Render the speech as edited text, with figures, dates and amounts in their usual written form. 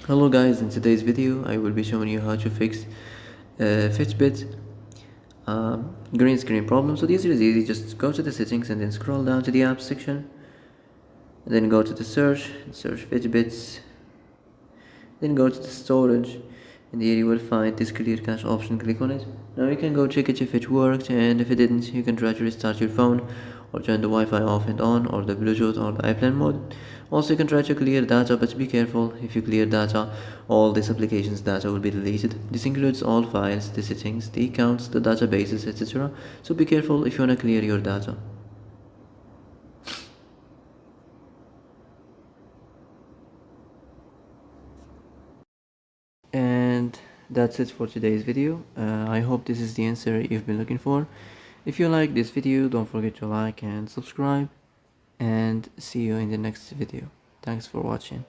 Hello guys, in today's video I will be showing you how to fix Fitbit green screen problem. So this is easy. Just go to the settings and then scroll down to the apps section, and then go to the search Fitbits, then go to the storage, and here you will find this clear cache option. Click on it. Now you can go check it if it worked, and if it didn't you can try to restart your phone or turn the Wi-Fi off and on, or the Bluetooth or the airplane mode. Also you can try to clear data, but be careful. If you clear data, all this application's data will be deleted. This includes all files, the settings, the accounts, the databases, etc. So be careful if you want to clear your data. And that's it for today's video. I hope this is the answer you've been looking for. If you like this video, don't forget to like and subscribe, and see you in the next video. Thanks for watching.